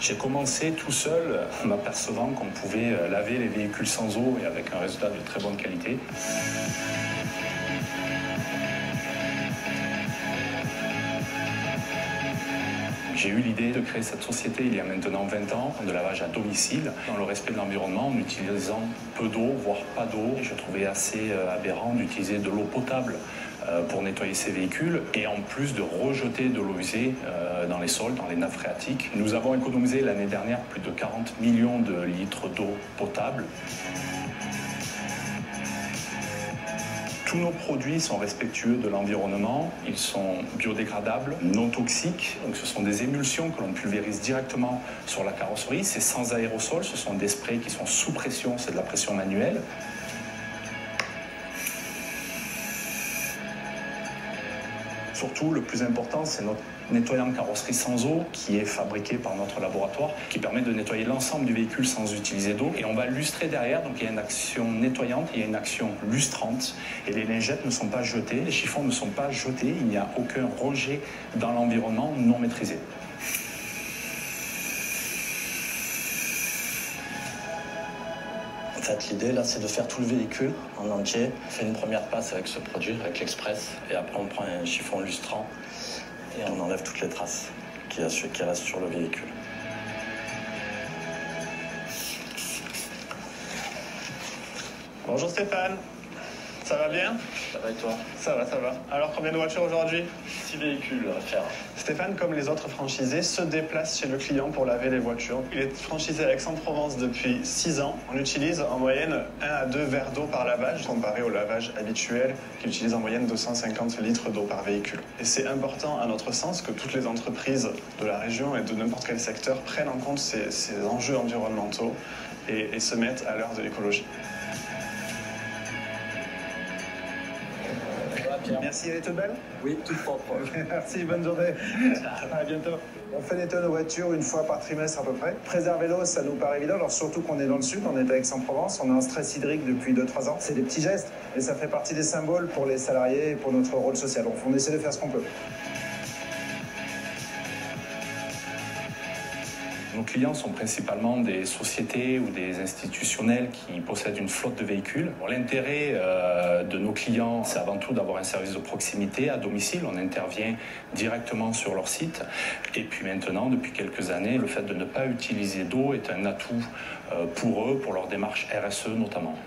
J'ai commencé tout seul, en m'apercevant qu'on pouvait laver les véhicules sans eau et avec un résultat de très bonne qualité. J'ai eu l'idée de créer cette société il y a maintenant 20 ans, de lavage à domicile, dans le respect de l'environnement, en utilisant peu d'eau, voire pas d'eau. Je trouvais assez aberrant d'utiliser de l'eau potable pour nettoyer ces véhicules et en plus de rejeter de l'eau usée dans les sols, dans les nappes phréatiques. Nous avons économisé l'année dernière plus de 40 millions de litres d'eau potable. Tous nos produits sont respectueux de l'environnement, ils sont biodégradables, non toxiques. Donc ce sont des émulsions que l'on pulvérise directement sur la carrosserie. C'est sans aérosol, ce sont des sprays qui sont sous pression, c'est de la pression manuelle. Surtout, le plus important, c'est notre nettoyant de carrosserie sans eau qui est fabriqué par notre laboratoire, qui permet de nettoyer l'ensemble du véhicule sans utiliser d'eau. Et on va lustrer derrière, donc il y a une action nettoyante, il y a une action lustrante. Et les lingettes ne sont pas jetées, les chiffons ne sont pas jetés, il n'y a aucun rejet dans l'environnement non maîtrisé. En fait, l'idée, là, c'est de faire tout le véhicule en entier. On fait une première passe avec ce produit, avec l'Express, et après on prend un chiffon lustrant et on enlève toutes les traces qui restent sur le véhicule. Bonjour Stéphane, ça va bien? Ça va et toi? Ça va, ça va. Alors combien de voitures aujourd'hui? 6 véhicules à faire. Stéphane, comme les autres franchisés, se déplace chez le client pour laver les voitures. Il est franchisé à Aix-en-Provence depuis 6 ans. On utilise en moyenne 1 à 2 verres d'eau par lavage, comparé au lavage habituel qui utilise en moyenne 250 litres d'eau par véhicule. Et c'est important à notre sens que toutes les entreprises de la région et de n'importe quel secteur prennent en compte ces enjeux environnementaux et se mettent à l'heure de l'écologie. Merci, elle est toute belle? Oui, toute propre. Merci, bonne journée. À bientôt. On fait nettoyer nos voitures une fois par trimestre à peu près. Préserver l'eau, ça nous paraît évident, alors surtout qu'on est dans le sud, on est à Aix-en-Provence, on est en stress hydrique depuis 2-3 ans. C'est des petits gestes, mais ça fait partie des symboles pour les salariés et pour notre rôle social. Donc on essaie de faire ce qu'on peut. Nos clients sont principalement des sociétés ou des institutionnels qui possèdent une flotte de véhicules. L'intérêt de nos clients, c'est avant tout d'avoir un service de proximité à domicile. On intervient directement sur leur site. Et puis maintenant, depuis quelques années, le fait de ne pas utiliser d'eau est un atout pour eux, pour leur démarche RSE notamment.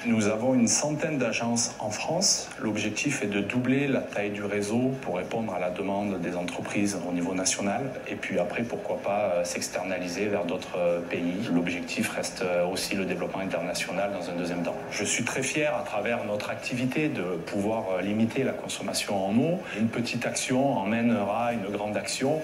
Nous avons une centaine d'agences en France. L'objectif est de doubler la taille du réseau pour répondre à la demande des entreprises au niveau national. Et puis après, pourquoi pas s'externaliser vers d'autres pays. L'objectif reste aussi le développement international dans un deuxième temps. Je suis très fier à travers notre activité de pouvoir limiter la consommation en eau. Une petite action emmènera une grande action.